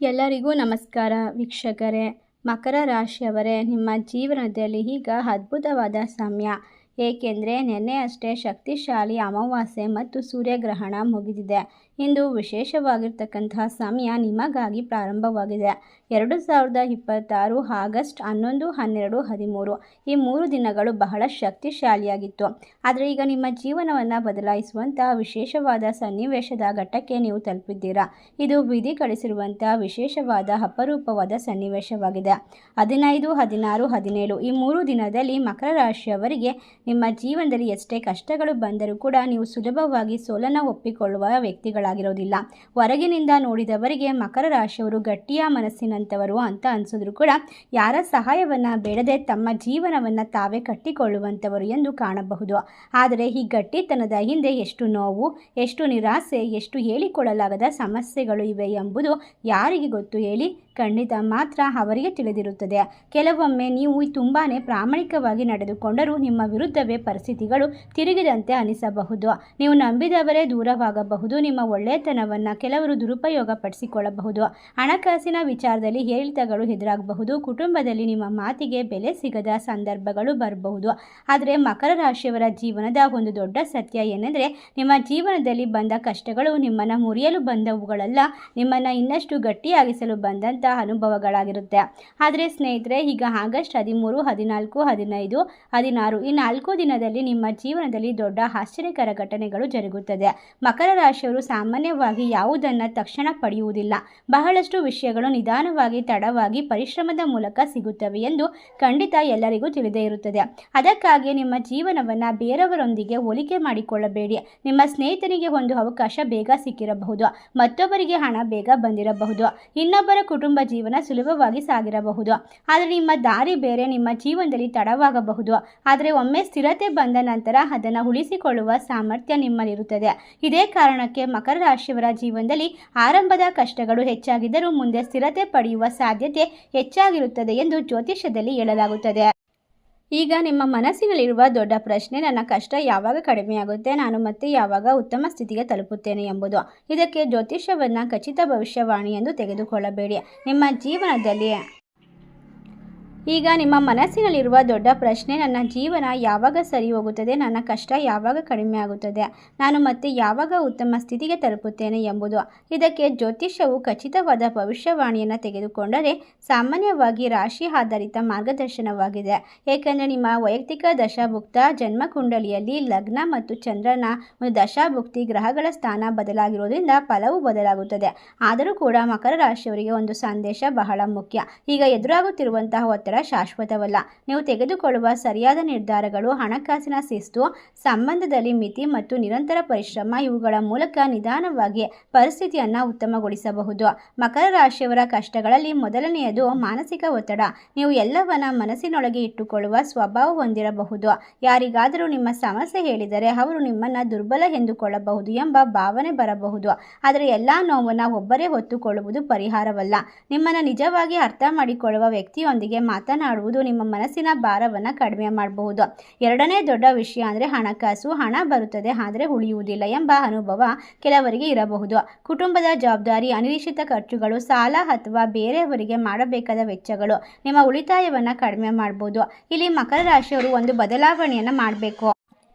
ಎಲ್ಲರಿಗೂ ನಮಸ್ಕಾರ ವೀಕ್ಷಕರೇ. ಮಕರ ರಾಶಿಯವರೇ, ನಿಮ್ಮ ಜೀವನದಲ್ಲಿ ಈಗ ಅದ್ಭುತವಾದ ಸಮಯ. ಏಕೆಂದರೆ ನಿನ್ನೆಯಷ್ಟೇ ಶಕ್ತಿಶಾಲಿ ಅಮಾವಾಸ್ಯೆ ಮತ್ತು ಸೂರ್ಯಗ್ರಹಣ ಮುಗಿದಿದೆ. ಇಂದು ವಿಶೇಷವಾಗಿರ್ತಕ್ಕಂತಹ ಸಮಯ ನಿಮಗಾಗಿ ಪ್ರಾರಂಭವಾಗಿದೆ. 2026 ಆಗಸ್ಟ್ 11, 12, 13 ಈ 3 ದಿನಗಳು ಬಹಳ ಶಕ್ತಿಶಾಲಿಯಾಗಿತ್ತು. ಆದರೆ ಈಗ ನಿಮ್ಮ ಜೀವನವನ್ನು ಬದಲಾಯಿಸುವಂಥ ವಿಶೇಷವಾದ ಸನ್ನಿವೇಶದ ಘಟ್ಟಕ್ಕೆ ನೀವು ತಲುಪಿದ್ದೀರಾ. ಇದು ವಿಧಿ ಕಳಿಸಿರುವಂಥ ವಿಶೇಷವಾದ ಅಪರೂಪವಾದ ಸನ್ನಿವೇಶವಾಗಿದೆ. 15, 16, 17 ಈ 3 ದಿನದಲ್ಲಿ ಮಕರ ರಾಶಿಯವರಿಗೆ ನಿಮ್ಮ ಜೀವನದಲ್ಲಿ ಎಷ್ಟೇ ಕಷ್ಟಗಳು ಬಂದರೂ ಕೂಡ ನೀವು ಸುಲಭವಾಗಿ ಸೋಲನ್ನು ಒಪ್ಪಿಕೊಳ್ಳುವ ವ್ಯಕ್ತಿಗಳಾಗಿರೋದಿಲ್ಲ. ಹೊರಗಿನಿಂದ ನೋಡಿದವರಿಗೆ ಮಕರ ರಾಶಿಯವರು ಗಟ್ಟಿಯ ಮನಸ್ಸಿನಂಥವರು ಅಂತ ಅನಿಸಿದ್ರು ಕೂಡ ಯಾರ ಸಹಾಯವನ್ನು ಬೇಡದೆ ತಮ್ಮ ಜೀವನವನ್ನು ತಾವೇ ಕಟ್ಟಿಕೊಳ್ಳುವಂಥವರು ಎಂದು ಕಾಣಬಹುದು. ಆದರೆ ಈ ಗಟ್ಟಿತನದ ಹಿಂದೆ ಎಷ್ಟು ನೋವು, ಎಷ್ಟು ನಿರಾಸೆ, ಎಷ್ಟು ಹೇಳಿಕೊಳ್ಳಲಾಗದ ಸಮಸ್ಯೆಗಳು ಇವೆ ಎಂಬುದು ಯಾರಿಗೆ ಗೊತ್ತು ಹೇಳಿ? ಖಂಡಿತ ಮಾತ್ರ ಅವರಿಗೆ ತಿಳಿದಿರುತ್ತದೆ. ಕೆಲವೊಮ್ಮೆ ನೀವು ತುಂಬಾ ಪ್ರಾಮಾಣಿಕವಾಗಿ ನಡೆದುಕೊಂಡರೂ ನಿಮ್ಮ ವಿರುದ್ಧವೇ ಪರಿಸ್ಥಿತಿಗಳು ತಿರುಗಿದಂತೆ ಅನಿಸಬಹುದು. ನೀವು ನಂಬಿದವರೇ ದೂರವಾಗಬಹುದು. ನಿಮ್ಮ ಒಳ್ಳೆಯತನವನ್ನು ಕೆಲವರು ದುರುಪಯೋಗ ಪಡಿಸಿಕೊಳ್ಳಬಹುದು. ಹಣಕಾಸಿನ ವಿಚಾರದಲ್ಲಿ ಏರಿಳಿತಗಳು ಎದುರಾಗಬಹುದು. ಕುಟುಂಬದಲ್ಲಿ ನಿಮ್ಮ ಮಾತಿಗೆ ಬೆಲೆ ಸಿಗದ ಸಂದರ್ಭಗಳು ಬರಬಹುದು. ಆದರೆ ಮಕರ ರಾಶಿಯವರ ಜೀವನದ ಒಂದು ದೊಡ್ಡ ಸತ್ಯ ಏನೆಂದರೆ, ನಿಮ್ಮ ಜೀವನದಲ್ಲಿ ಬಂದ ಕಷ್ಟಗಳು ನಿಮ್ಮನ್ನು ಮುರಿಯಲು ಬಂದವುಗಳಲ್ಲ, ನಿಮ್ಮನ್ನು ಇನ್ನಷ್ಟು ಗಟ್ಟಿಯಾಗಿಸಲು ಬಂದಂಥ ಅನುಭವಗಳಾಗಿರುತ್ತೆ. ಆದರೆ ಸ್ನೇಹಿತರೆ, ಈಗ ಆಗಸ್ಟ್ 13, 14, 15, 16 ಈ 4 ದಿನದಲ್ಲಿ ನಿಮ್ಮ ಜೀವನದಲ್ಲಿ ದೊಡ್ಡ ಆಶ್ಚರ್ಯಕರ ಘಟನೆಗಳು ಜರುಗುತ್ತದೆ. ಮಕರ ರಾಶಿಯವರು ಸಾಮಾನ್ಯವಾಗಿ ಯಾವುದನ್ನು ತಕ್ಷಣ ಪಡೆಯುವುದಿಲ್ಲ. ಬಹಳಷ್ಟು ವಿಷಯಗಳು ನಿಧಾನವಾಗಿ, ತಡವಾಗಿ, ಪರಿಶ್ರಮದ ಮೂಲಕ ಸಿಗುತ್ತವೆ ಎಂದು ಖಂಡಿತ ಎಲ್ಲರಿಗೂ ತಿಳಿದೇ ಇರುತ್ತದೆ. ಅದಕ್ಕಾಗಿ ನಿಮ್ಮ ಜೀವನವನ್ನು ಬೇರೆಯವರೊಂದಿಗೆ ಹೋಲಿಕೆ ಮಾಡಿಕೊಳ್ಳಬೇಡಿ. ನಿಮ್ಮ ಸ್ನೇಹಿತನಿಗೆ ಒಂದು ಅವಕಾಶ ಬೇಗ ಸಿಕ್ಕಿರಬಹುದು, ಮತ್ತೊಬ್ಬರಿಗೆ ಹಣ ಬೇಗ ಬಂದಿರಬಹುದು, ಇನ್ನೊಬ್ಬರ ಕುಟುಂಬ ಜೀವನ ಸುಲಭವಾಗಿ ಸಾಗಿರಬಹುದು. ಆದರೆ ನಿಮ್ಮ ದಾರಿ ಬೇರೆ, ನಿಮ್ಮ ಜೀವನದಲ್ಲಿ ತಡವಾಗಬಹುದು. ಆದರೆ ಒಮ್ಮೆ ಸ್ಥಿರತೆ ಬಂದ ನಂತರ ಅದನ್ನು ಉಳಿಸಿಕೊಳ್ಳುವ ಸಾಮರ್ಥ್ಯ ನಿಮ್ಮಲ್ಲಿರುತ್ತದೆ. ಇದೇ ಕಾರಣಕ್ಕೆ ಮಕರ ರಾಶಿಯವರ ಜೀವನದಲ್ಲಿ ಆರಂಭದ ಕಷ್ಟಗಳು ಹೆಚ್ಚಾಗಿದ್ದರೂ ಮುಂದೆ ಸ್ಥಿರತೆ ಪಡೆಯುವ ಸಾಧ್ಯತೆ ಹೆಚ್ಚಾಗಿರುತ್ತದೆ ಎಂದು ಜ್ಯೋತಿಷ್ಯದಲ್ಲಿ ಹೇಳಲಾಗುತ್ತದೆ. ಈಗ ನಿಮ್ಮ ಮನಸ್ಸಿನಲ್ಲಿರುವ ದೊಡ್ಡ ಪ್ರಶ್ನೆ, ನನ್ನ ಕಷ್ಟ ಯಾವಾಗ ಕಡಿಮೆಯಾಗುತ್ತೆ, ನಾನು ಮತ್ತೆ ಯಾವಾಗ ಉತ್ತಮ ಸ್ಥಿತಿಗೆ ತಲುಪುತ್ತೇನೆ ಎಂಬುದು. ಇದಕ್ಕೆ ಜ್ಯೋತಿಷ್ಯವನ್ನು ಖಚಿತ ಭವಿಷ್ಯವಾಣಿ ಎಂದು ತೆಗೆದುಕೊಳ್ಳಬೇಡಿ. ಈಗ ನಿಮ್ಮ ಮನಸ್ಸಿನಲ್ಲಿರುವ ದೊಡ್ಡ ಪ್ರಶ್ನೆ, ನನ್ನ ಜೀವನ ಯಾವಾಗ ಸರಿ ಹೋಗುತ್ತದೆ, ನನ್ನ ಕಷ್ಟ ಯಾವಾಗ ಕಡಿಮೆ ಆಗುತ್ತದೆ, ನಾನು ಮತ್ತೆ ಯಾವಾಗ ಉತ್ತಮ ಸ್ಥಿತಿಗೆ ತಲುಪುತ್ತೇನೆ ಎಂಬುದು. ಇದಕ್ಕೆ ಜ್ಯೋತಿಷ್ಯವು ಖಚಿತವಾದ ಭವಿಷ್ಯವಾಣಿಯನ್ನು ತೆಗೆದುಕೊಂಡರೆ ಸಾಮಾನ್ಯವಾಗಿ ರಾಶಿ ಆಧಾರಿತ ಮಾರ್ಗದರ್ಶನವಾಗಿದೆ. ಏಕೆಂದರೆ ನಿಮ್ಮ ವೈಯಕ್ತಿಕ ದಶಾಭುಕ್ತ ಜನ್ಮಕುಂಡಲಿಯಲ್ಲಿ ಲಗ್ನ ಮತ್ತು ಚಂದ್ರನ ಒಂದು ದಶಾಭುಕ್ತಿ ಗ್ರಹಗಳ ಸ್ಥಾನ ಬದಲಾಗಿರೋದ್ರಿಂದ ಫಲವು ಬದಲಾಗುತ್ತದೆ. ಆದರೂ ಕೂಡ ಮಕರ ರಾಶಿಯವರಿಗೆ ಒಂದು ಸಂದೇಶ ಬಹಳ ಮುಖ್ಯ. ಈಗ ಎದುರಾಗುತ್ತಿರುವಂತಹ ಒತ್ತಡ ಶಾಶ್ವತವಲ್ಲ. ನೀವು ತೆಗೆದುಕೊಳ್ಳುವ ಸರಿಯಾದ ನಿರ್ಧಾರಗಳು, ಹಣಕಾಸಿನ ಶಿಸ್ತು, ಸಂಬಂಧದಲ್ಲಿ ಮಿತಿ ಮತ್ತು ನಿರಂತರ ಪರಿಶ್ರಮ ಇವುಗಳ ಮೂಲಕ ನಿಧಾನವಾಗಿ ಪರಿಸ್ಥಿತಿಯನ್ನು ಉತ್ತಮಗೊಳಿಸಬಹುದು. ಮಕರ ರಾಶಿಯವರ ಕಷ್ಟಗಳಲ್ಲಿ ಮೊದಲನೆಯದು ಮಾನಸಿಕ ಒತ್ತಡ. ನೀವು ಎಲ್ಲವನ್ನ ಮನಸ್ಸಿನೊಳಗೆ ಇಟ್ಟುಕೊಳ್ಳುವ ಸ್ವಭಾವ ಹೊಂದಿರಬಹುದು. ಯಾರಿಗಾದರೂ ನಿಮ್ಮ ಸಮಸ್ಯೆ ಹೇಳಿದರೆ ಅವರು ನಿಮ್ಮನ್ನು ದುರ್ಬಲ ಎಂದುಕೊಳ್ಳಬಹುದು ಎಂಬ ಭಾವನೆ ಬರಬಹುದು. ಆದರೆ ಎಲ್ಲ ನೋವನ್ನು ಒಬ್ಬರೇ ಹೊತ್ತುಕೊಳ್ಳುವುದು ಪರಿಹಾರವಲ್ಲ. ನಿಮ್ಮನ್ನು ನಿಜವಾಗಿ ಅರ್ಥ ಮಾಡಿಕೊಳ್ಳುವ ವ್ಯಕ್ತಿಯೊಂದಿಗೆ ಮಾತನಾಡುವುದು ನಿಮ್ಮ ಮನಸ್ಸಿನ ಭಾರವನ್ನು ಕಡಿಮೆ ಮಾಡಬಹುದು. ಎರಡನೇ ದೊಡ್ಡ ವಿಷಯ ಅಂದರೆ ಹಣಕಾಸು. ಹಣ ಬರುತ್ತದೆ ಆದರೆ ಉಳಿಯುವುದಿಲ್ಲ ಎಂಬ ಅನುಭವ ಕೆಲವರಿಗೆ ಇರಬಹುದು. ಕುಟುಂಬದ ಜವಾಬ್ದಾರಿ, ಅನಿರೀಕ್ಷಿತ ಖರ್ಚುಗಳು, ಸಾಲ ಅಥವಾ ಬೇರೆಯವರಿಗೆ ಮಾಡಬೇಕಾದ ವೆಚ್ಚಗಳು ನಿಮ್ಮ ಉಳಿತಾಯವನ್ನು ಕಡಿಮೆ ಮಾಡಬಹುದು. ಇಲ್ಲಿ ಮಕರ ರಾಶಿಯವರು ಒಂದು ಬದಲಾವಣೆಯನ್ನು ಮಾಡಬೇಕು.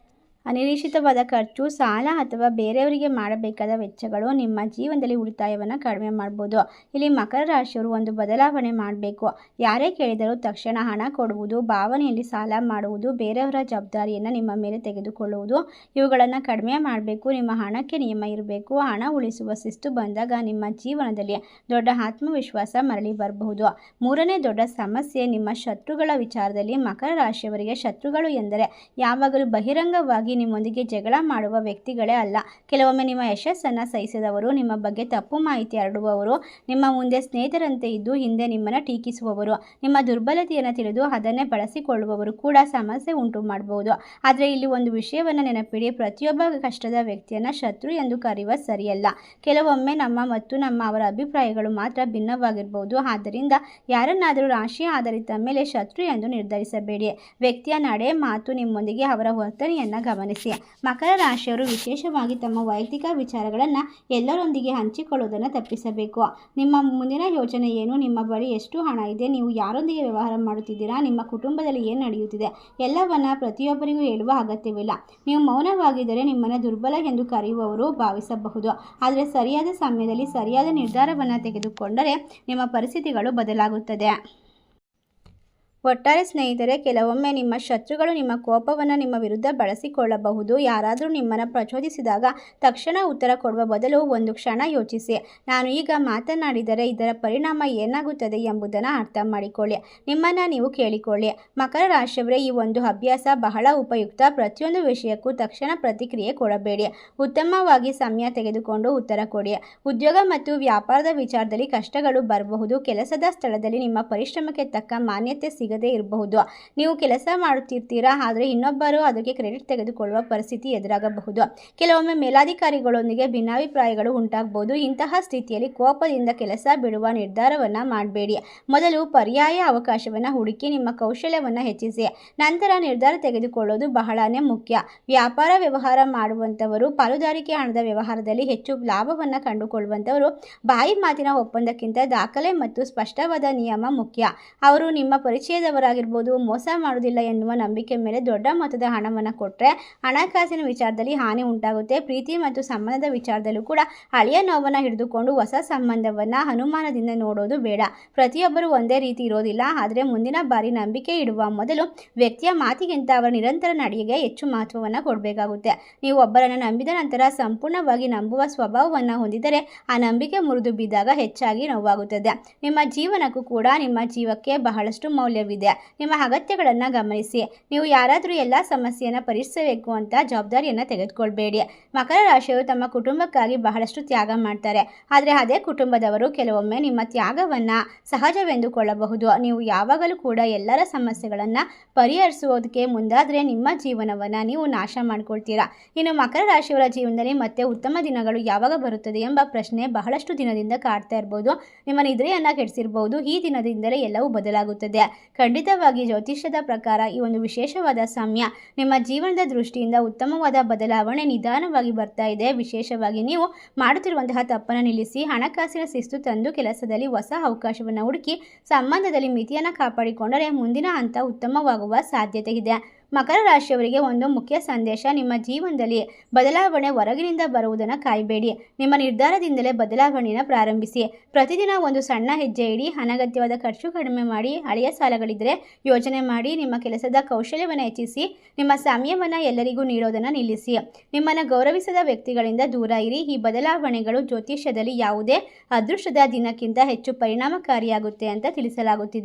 ಅನಿರೀಕ್ಷಿತವಾದ ಖರ್ಚು, ಸಾಲ ಅಥವಾ ಬೇರೆಯವರಿಗೆ ಮಾಡಬೇಕಾದ ವೆಚ್ಚಗಳು ನಿಮ್ಮ ಜೀವನದಲ್ಲಿ ಉಳಿತಾಯವನ್ನು ಕಡಿಮೆ ಮಾಡ್ಬೋದು. ಇಲ್ಲಿ ಮಕರ ರಾಶಿಯವರು ಒಂದು ಬದಲಾವಣೆ ಮಾಡಬೇಕು. ಯಾರೇ ಕೇಳಿದರೂ ತಕ್ಷಣ ಹಣ ಕೊಡುವುದು, ಭಾವನೆಯಲ್ಲಿ ಸಾಲ ಮಾಡುವುದು, ಬೇರೆಯವರ ಜವಾಬ್ದಾರಿಯನ್ನು ನಿಮ್ಮ ಮೇಲೆ ತೆಗೆದುಕೊಳ್ಳುವುದು ಇವುಗಳನ್ನು ಕಡಿಮೆ ಮಾಡಬೇಕು. ನಿಮ್ಮ ಹಣಕ್ಕೆ ನಿಯಮ ಇರಬೇಕು. ಹಣ ಉಳಿಸುವ ಶಿಸ್ತು ಬಂದಾಗ ನಿಮ್ಮ ಜೀವನದಲ್ಲಿ ದೊಡ್ಡ ಆತ್ಮವಿಶ್ವಾಸ ಮರಳಿ ಬರಬಹುದು. ಮೂರನೇ ದೊಡ್ಡ ಸಮಸ್ಯೆ ನಿಮ್ಮ ಶತ್ರುಗಳ ವಿಚಾರದಲ್ಲಿ. ಮಕರ ರಾಶಿಯವರಿಗೆ ಶತ್ರುಗಳು ಎಂದರೆ ಯಾವಾಗಲೂ ಬಹಿರಂಗವಾಗಿ ನಿಮ್ಮೊಂದಿಗೆ ಜಗಳ ಮಾಡುವ ವ್ಯಕ್ತಿಗಳೇ ಅಲ್ಲ. ಕೆಲವೊಮ್ಮೆ ನಿಮ್ಮ ಯಶಸ್ಸನ್ನು ಸಹಿಸದವರು, ನಿಮ್ಮ ಬಗ್ಗೆ ತಪ್ಪು ಮಾಹಿತಿ ಹರಡುವವರು, ನಿಮ್ಮ ಮುಂದೆ ಸ್ನೇಹಿತರಂತೆ ಇದ್ದು ಹಿಂದೆ ನಿಮ್ಮನ್ನು ಟೀಕಿಸುವವರು, ನಿಮ್ಮ ದುರ್ಬಲತೆಯನ್ನು ತಿಳಿದು ಅದನ್ನೇ ಬಳಸಿಕೊಳ್ಳುವವರು ಕೂಡ ಸಮಸ್ಯೆ ಉಂಟು ಮಾಡಬಹುದು. ಆದರೆ ಇಲ್ಲಿ ಒಂದು ವಿಷಯವನ್ನು ನೆನಪಿಡಿ, ಪ್ರತಿಯೊಬ್ಬ ಕಷ್ಟದ ವ್ಯಕ್ತಿಯನ್ನು ಶತ್ರು ಎಂದು ಕರೆಯುವ ಸರಿಯಲ್ಲ. ಕೆಲವೊಮ್ಮೆ ಅವರ ಅಭಿಪ್ರಾಯಗಳು ಮಾತ್ರ ಭಿನ್ನವಾಗಿರಬಹುದು. ಆದ್ದರಿಂದ ಯಾರನ್ನಾದರೂ ರಾಶಿ ಆಧಾರಿತ ಮೇಲೆ ಶತ್ರು ಎಂದು ನಿರ್ಧರಿಸಬೇಡಿ. ವ್ಯಕ್ತಿಯ ನಡೆ, ಮಾತು, ನಿಮ್ಮೊಂದಿಗೆ ಅವರ ವರ್ತನೆಯನ್ನು ಗಮನಿಸಿ. ಗಮನಿಸಿ. ಮಕರ ರಾಶಿಯವರು ವಿಶೇಷವಾಗಿ ತಮ್ಮ ವೈಯಕ್ತಿಕ ವಿಚಾರಗಳನ್ನು ಎಲ್ಲರೊಂದಿಗೆ ಹಂಚಿಕೊಳ್ಳುವುದನ್ನು ತಪ್ಪಿಸಬೇಕು. ನಿಮ್ಮ ಮುಂದಿನ ಯೋಚನೆ ಏನು, ನಿಮ್ಮ ಬಳಿ ಎಷ್ಟು ಹಣ ಇದೆ, ನೀವು ಯಾರೊಂದಿಗೆ ವ್ಯವಹಾರ ಮಾಡುತ್ತಿದ್ದೀರಾ, ನಿಮ್ಮ ಕುಟುಂಬದಲ್ಲಿ ಏನು ನಡೆಯುತ್ತಿದೆ ಎಲ್ಲವನ್ನ ಪ್ರತಿಯೊಬ್ಬರಿಗೂ ಹೇಳುವ ಅಗತ್ಯವಿಲ್ಲ. ನೀವು ಮೌನವಾಗಿದ್ದರೆ ನಿಮ್ಮನ್ನು ದುರ್ಬಲ ಎಂದು ಕರೆಯುವವರು ಭಾವಿಸಬಹುದು. ಆದರೆ ಸರಿಯಾದ ಸಮಯದಲ್ಲಿ ಸರಿಯಾದ ನಿರ್ಧಾರವನ್ನು ತೆಗೆದುಕೊಂಡರೆ ನಿಮ್ಮ ಪರಿಸ್ಥಿತಿಗಳು ಬದಲಾಗುತ್ತದೆ. ಒಟ್ಟಾರೆ ಸ್ನೇಹಿತರೆ, ಕೆಲವೊಮ್ಮೆ ನಿಮ್ಮ ಶತ್ರುಗಳು ನಿಮ್ಮ ಕೋಪವನ್ನು ನಿಮ್ಮ ವಿರುದ್ಧ ಬಳಸಿಕೊಳ್ಳಬಹುದು. ಯಾರಾದರೂ ನಿಮ್ಮನ್ನು ಪ್ರಚೋದಿಸಿದಾಗ ತಕ್ಷಣ ಉತ್ತರ ಕೊಡುವ ಬದಲು ಒಂದು ಕ್ಷಣ ಯೋಚಿಸಿ, ನಾನು ಈಗ ಮಾತನಾಡಿದರೆ ಇದರ ಪರಿಣಾಮ ಏನಾಗುತ್ತದೆ ಎಂಬುದನ್ನು ಅರ್ಥ ಮಾಡಿಕೊಳ್ಳಿ. ನಿಮ್ಮನ್ನು ನೀವು ಕೇಳಿಕೊಳ್ಳಿ. ಮಕರ ರಾಶಿಯವರೇ, ಈ ಒಂದು ಅಭ್ಯಾಸ ಬಹಳ ಉಪಯುಕ್ತ. ಪ್ರತಿಯೊಂದು ವಿಷಯಕ್ಕೂ ತಕ್ಷಣ ಪ್ರತಿಕ್ರಿಯೆ ಕೊಡಬೇಡಿ. ಉತ್ತಮವಾಗಿ ಸಮಯ ತೆಗೆದುಕೊಂಡು ಉತ್ತರ ಕೊಡಿ. ಉದ್ಯೋಗ ಮತ್ತು ವ್ಯಾಪಾರದ ವಿಚಾರದಲ್ಲಿ ಕಷ್ಟಗಳು ಬರಬಹುದು. ಕೆಲಸದ ಸ್ಥಳದಲ್ಲಿ ನಿಮ್ಮ ಪರಿಶ್ರಮಕ್ಕೆ ತಕ್ಕ ಮಾನ್ಯತೆ ಸಿಗದೆ ಇರಬಹುದು. ನೀವು ಕೆಲಸ ಮಾಡುತ್ತಿರ್ತೀರಾ, ಆದರೆ ಇನ್ನೊಬ್ಬರು ಅದಕ್ಕೆ ಕ್ರೆಡಿಟ್ ತೆಗೆದುಕೊಳ್ಳುವ ಪರಿಸ್ಥಿತಿ ಎದುರಾಗಬಹುದು. ಕೆಲವೊಮ್ಮೆ ಮೇಲಾಧಿಕಾರಿಗಳೊಂದಿಗೆ ಭಿನ್ನಾಭಿಪ್ರಾಯಗಳು ಉಂಟಾಗಬಹುದು. ಇಂತಹ ಸ್ಥಿತಿಯಲ್ಲಿ ಕೋಪದಿಂದ ಕೆಲಸ ಬಿಡುವ ನಿರ್ಧಾರವನ್ನು ಮಾಡಬೇಡಿ. ಮೊದಲು ಪರ್ಯಾಯ ಅವಕಾಶವನ್ನು ಹುಡುಕಿ ನಿಮ್ಮ ಕೌಶಲ್ಯವನ್ನು ಹೆಚ್ಚಿಸಿ. ನಂತರ ನಿರ್ಧಾರ ತೆಗೆದುಕೊಳ್ಳೋದು ಬಹಳನೇ ಮುಖ್ಯ. ವ್ಯಾಪಾರ ವ್ಯವಹಾರ ಮಾಡುವಂಥವರು, ಪಾಲುದಾರಿಕೆ ಹಣದ ವ್ಯವಹಾರದಲ್ಲಿ ಹೆಚ್ಚು ಲಾಭವನ್ನು ಕಂಡುಕೊಳ್ಳುವಂಥವರು ಬಾಯಿ ಮಾತಿನ ಒಪ್ಪಂದಕ್ಕಿಂತ ದಾಖಲೆ ಮತ್ತು ಸ್ಪಷ್ಟವಾದ ನಿಯಮ ಮುಖ್ಯ. ಅವರು ನಿಮ್ಮ ಪರಿಚಯದವರಾಗಿರ್ಬೋದು, ಮೋಸ ಮಾಡುವುದಿಲ್ಲ ಎನ್ನುವ ನಂಬಿಕೆ ಮೇಲೆ ದೊಡ್ಡ ಮೊತ್ತದ ಹಣವನ್ನು ಕೊಟ್ಟರೆ ಹಣಕಾಸಿನ ವಿಚಾರದಲ್ಲಿ ಹಾನಿ ಉಂಟಾಗುತ್ತೆ. ಪ್ರೀತಿ ಮತ್ತು ಸಂಬಂಧದ ವಿಚಾರದಲ್ಲೂ ಕೂಡ ಹಳೆಯ ನೋವನ್ನು ಹಿಡಿದುಕೊಂಡು ಹೊಸ ಸಂಬಂಧವನ್ನು ಅನುಮಾನದಿಂದ ನೋಡೋದು ಬೇಡ. ಪ್ರತಿಯೊಬ್ಬರು ಒಂದೇ ರೀತಿ ಇರೋದಿಲ್ಲ. ಆದರೆ ಮುಂದಿನ ಬಾರಿ ನಂಬಿಕೆ ಇಡುವ ಮೊದಲು ವ್ಯಕ್ತಿಯ ಮಾತಿಗಿಂತ ಅವರ ನಿರಂತರ ನಡೆಗೆ ಹೆಚ್ಚು ಮಹತ್ವವನ್ನು ಕೊಡಬೇಕಾಗುತ್ತೆ. ನೀವು ಒಬ್ಬರನ್ನು ನಂಬಿದ ನಂತರ ಸಂಪೂರ್ಣವಾಗಿ ನಂಬುವ ಸ್ವಭಾವವನ್ನು ಹೊಂದಿದರೆ ಆ ನಂಬಿಕೆ ಮುರಿದು ಬಿದ್ದಾಗ ಹೆಚ್ಚಾಗಿ ನೋವಾಗುತ್ತದೆ. ನಿಮ್ಮ ಜೀವನಕ್ಕೂ ಕೂಡ ನಿಮ್ಮ ಜೀವಕ್ಕೆ ಬಹಳಷ್ಟು ಮೌಲ್ಯವಿದೆ. ನಿಮ್ಮ ಅಗತ್ಯಗಳನ್ನು ಗಮನಿಸಿ. ನೀವು ಯಾರಾದರೂ ಎಲ್ಲ ಸಮಸ್ಯೆಯನ್ನು ಪರಿಹರಿಸಬೇಕು ಅಂತ ಜವಾಬ್ದಾರಿಯನ್ನು ತೆಗೆದುಕೊಳ್ಬೇಡಿ. ಮಕರ ರಾಶಿಯವರು ತಮ್ಮ ಕುಟುಂಬಕ್ಕಾಗಿ ಬಹಳಷ್ಟು ತ್ಯಾಗ ಮಾಡ್ತಾರೆ. ಆದರೆ ಅದೇ ಕುಟುಂಬದವರು ಕೆಲವೊಮ್ಮೆ ನಿಮ್ಮ ತ್ಯಾಗವನ್ನು ಸಹಜವೆಂದುಕೊಳ್ಳಬಹುದು. ನೀವು ಯಾವಾಗಲೂ ಕೂಡ ಎಲ್ಲರ ಸಮಸ್ಯೆಗಳನ್ನು ಪರಿಹರಿಸುವುದಕ್ಕೆ ಮುಂದಾದರೆ ನಿಮ್ಮ ಜೀವನವನ್ನು ನೀವು ನಾಶ ಮಾಡಿಕೊಳ್ತೀರಾ. ಇನ್ನು ಮಕರ ರಾಶಿಯವರ ಜೀವನದಲ್ಲಿ ಮತ್ತೆ ಉತ್ತಮ ದಿನಗಳು ಯಾವಾಗ ಬರುತ್ತದೆ ಎಂಬ ಪ್ರಶ್ನೆ ಬಹಳಷ್ಟು ದಿನದಿಂದ ಕಾಡ್ತಾ ಇರ್ಬೋದು. ನಿಮ್ಮ ನಿದ್ರೆಯನ್ನು ಕೆಡಿಸಿರ್ಬೋದು. ಈ ದಿನದಿಂದಲೇ ಎಲ್ಲವೂ ಬದಲಾಗುತ್ತದೆ. ಖಂಡಿತವಾಗಿ ಜ್ಯೋತಿಷ್ಯದ ಪ್ರಕಾರ ಈ ಒಂದು ವಿಶೇಷವಾದ ಸಮಯ ನಿಮ್ಮ ಜೀವನದ ದೃಷ್ಟಿಯಿಂದ ಉತ್ತಮವಾದ ಬದಲಾವಣೆ ನಿಧಾನವಾಗಿ ಬರ್ತಾ ಇದೆ. ವಿಶೇಷವಾಗಿ ನೀವು ಮಾಡುತ್ತಿರುವಂತಹ ತಪ್ಪನ್ನು ನಿಲ್ಲಿಸಿ ಹಣಕಾಸಿನ ಶಿಸ್ತು ತಂದು ಕೆಲಸದಲ್ಲಿ ಹೊಸ ಅವಕಾಶವನ್ನು ಹುಡುಕಿ ಸಂಬಂಧದಲ್ಲಿ ಮಿತಿಯನ್ನು ಕಾಪಾಡಿಕೊಂಡರೆ ಮುಂದಿನ ಹಂತ ಉತ್ತಮವಾಗುವ ಸಾಧ್ಯತೆ ಇದೆ. ಮಕರ ರಾಶಿಯವರಿಗೆ ಒಂದು ಮುಖ್ಯ ಸಂದೇಶ: ನಿಮ್ಮ ಜೀವನದಲ್ಲಿ ಬದಲಾವಣೆ ಹೊರಗಿನಿಂದ ಬರುವುದನ್ನು ಕಾಯಬೇಡಿ. ನಿಮ್ಮ ನಿರ್ಧಾರದಿಂದಲೇ ಬದಲಾವಣೆಯನ್ನು ಪ್ರಾರಂಭಿಸಿ. ಪ್ರತಿದಿನ ಒಂದು ಸಣ್ಣ ಹೆಜ್ಜೆ ಇಡಿ. ಅನಗತ್ಯವಾದ ಖರ್ಚು ಕಡಿಮೆ ಮಾಡಿ. ಹಳೆಯ ಸಾಲಗಳಿದ್ದರೆ ಯೋಚನೆ ಮಾಡಿ. ನಿಮ್ಮ ಕೆಲಸದ ಕೌಶಲ್ಯವನ್ನು ಹೆಚ್ಚಿಸಿ. ನಿಮ್ಮ ಸಮಯವನ್ನು ಎಲ್ಲರಿಗೂ ನೀಡೋದನ್ನು ನಿಲ್ಲಿಸಿ. ನಿಮ್ಮನ್ನು ಗೌರವಿಸದ ವ್ಯಕ್ತಿಗಳಿಂದ ದೂರ ಇರಿ. ಈ ಬದಲಾವಣೆಗಳು ಜ್ಯೋತಿಷ್ಯದಲ್ಲಿ ಯಾವುದೇ ಅದೃಷ್ಟದ ದಿನಕ್ಕಿಂತ ಹೆಚ್ಚು ಪರಿಣಾಮಕಾರಿಯಾಗುತ್ತೆ ಅಂತ ತಿಳಿಸಲಾಗುತ್ತಿದೆ.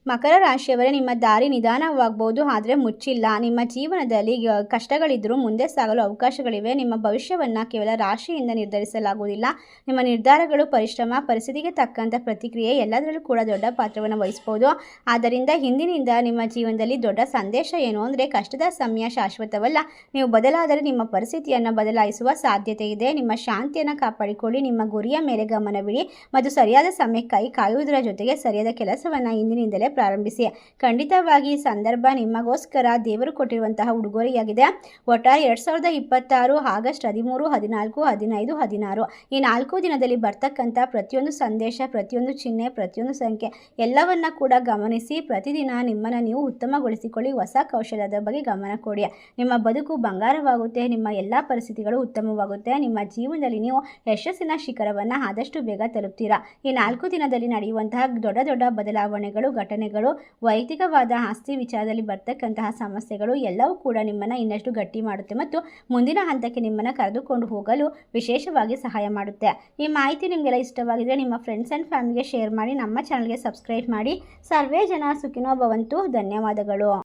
ಮಕರ ರಾಶಿಯವರೇ, ನಿಮ್ಮ ದಾರಿ ನಿಧಾನವಾಗಬಹುದು, ಆದರೆ ಮುಚ್ಚಿಲ್ಲ. ನಿಮ್ಮ ಜೀವನದಲ್ಲಿ ಕಷ್ಟಗಳಿದ್ದರೂ ಮುಂದೆ ಸಾಗಲು ಅವಕಾಶಗಳಿವೆ. ನಿಮ್ಮ ಭವಿಷ್ಯವನ್ನು ಕೇವಲ ರಾಶಿಯಿಂದ ನಿರ್ಧರಿಸಲಾಗುವುದಿಲ್ಲ. ನಿಮ್ಮ ನಿರ್ಧಾರಗಳು, ಪರಿಶ್ರಮ, ಪರಿಸ್ಥಿತಿಗೆ ತಕ್ಕಂಥ ಪ್ರತಿಕ್ರಿಯೆ ಎಲ್ಲದರಲ್ಲೂ ಕೂಡ ದೊಡ್ಡ ಪಾತ್ರವನ್ನು ವಹಿಸಬಹುದು. ಆದ್ದರಿಂದ ಹಿಂದಿನಿಂದ ನಿಮ್ಮ ಜೀವನದಲ್ಲಿ ದೊಡ್ಡ ಸಂದೇಶ ಏನು ಅಂದರೆ, ಕಷ್ಟದ ಸಮಯ ಶಾಶ್ವತವಲ್ಲ. ನೀವು ಬದಲಾದರೆ ನಿಮ್ಮ ಪರಿಸ್ಥಿತಿಯನ್ನು ಬದಲಾಯಿಸುವ ಸಾಧ್ಯತೆ ಇದೆ. ನಿಮ್ಮ ಶಾಂತಿಯನ್ನು ಕಾಪಾಡಿಕೊಳ್ಳಿ. ನಿಮ್ಮ ಗುರಿಯ ಮೇಲೆ ಗಮನವಿಡಿ ಮತ್ತು ಸರಿಯಾದ ಸಮಯಕ್ಕಾಗಿ ಕಾಯುವುದರ ಜೊತೆಗೆ ಸರಿಯಾದ ಕೆಲಸವನ್ನು ಇಂದಿನಿಂದಲೇ ಪ್ರಾರಂಭಿಸಿ. ಖಂಡಿತವಾಗಿ ಈ ಸಂದರ್ಭ ನಿಮಗೋಸ್ಕರ ದೇವರು ಕೊಟ್ಟಿರುವಂತಹ ಉಡುಗೊರೆಯಾಗಿದೆ. ಒಟ್ಟಾರೆ 2026 ಆಗಸ್ಟ್ 13, 14, 15, 16 ಈ 4 ದಿನದಲ್ಲಿ ಬರ್ತಕ್ಕಂಥ ಪ್ರತಿಯೊಂದು ಸಂದೇಶ, ಪ್ರತಿಯೊಂದು ಚಿಹ್ನೆ, ಪ್ರತಿಯೊಂದು ಸಂಖ್ಯೆ ಎಲ್ಲವನ್ನ ಕೂಡ ಗಮನಿಸಿ ಪ್ರತಿದಿನ ನಿಮ್ಮನ್ನು ನೀವು ಉತ್ತಮಗೊಳಿಸಿಕೊಳ್ಳಿ. ಹೊಸ ಕೌಶಲ್ಯದ ಬಗ್ಗೆ ಗಮನ ಕೊಡಿ. ನಿಮ್ಮ ಬದುಕು ಬಂಗಾರವಾಗುತ್ತೆ. ನಿಮ್ಮ ಎಲ್ಲ ಪರಿಸ್ಥಿತಿಗಳು ಉತ್ತಮವಾಗುತ್ತೆ. ನಿಮ್ಮ ಜೀವನದಲ್ಲಿ ನೀವು ಯಶಸ್ಸಿನ ಶಿಖರವನ್ನು ಆದಷ್ಟು ಬೇಗ ತಲುಪ್ತೀರಾ. ಈ 4 ದಿನದಲ್ಲಿ ನಡೆಯುವಂತಹ ದೊಡ್ಡ ದೊಡ್ಡ ಬದಲಾವಣೆಗಳು, ಘಟನೆಗಳು, ವೈಯಕ್ತಿಕವಾದ ಆಸ್ತಿ ವಿಚಾರದಲ್ಲಿ ಬರ್ತಕ್ಕಂತಹ ಸಮಸ್ಯೆಗಳು ಎಲ್ಲವೂ ಕೂಡ ನಿಮ್ಮನ್ನು ಇನ್ನಷ್ಟು ಗಟ್ಟಿ ಮಾಡುತ್ತೆ ಮತ್ತು ಮುಂದಿನ ಹಂತಕ್ಕೆ ನಿಮ್ಮನ್ನು ಕರೆದುಕೊಂಡು ಹೋಗಲು ವಿಶೇಷವಾಗಿ ಸಹಾಯ ಮಾಡುತ್ತೆ. ಈ ಮಾಹಿತಿ ನಿಮಗೆಲ್ಲ ಇಷ್ಟವಾಗಿದ್ದರೆ ನಿಮ್ಮ ಫ್ರೆಂಡ್ಸ್ ಆ್ಯಂಡ್ ಫ್ಯಾಮಿಲಿಗೆ ಶೇರ್ ಮಾಡಿ. ನಮ್ಮ ಚಾನಲ್ಗೆ ಸಬ್ಸ್ಕ್ರೈಬ್ ಮಾಡಿ. ಸರ್ವೇ ಜನ ಸುಖಿನೋ ಭವಂತು. ಧನ್ಯವಾದಗಳು.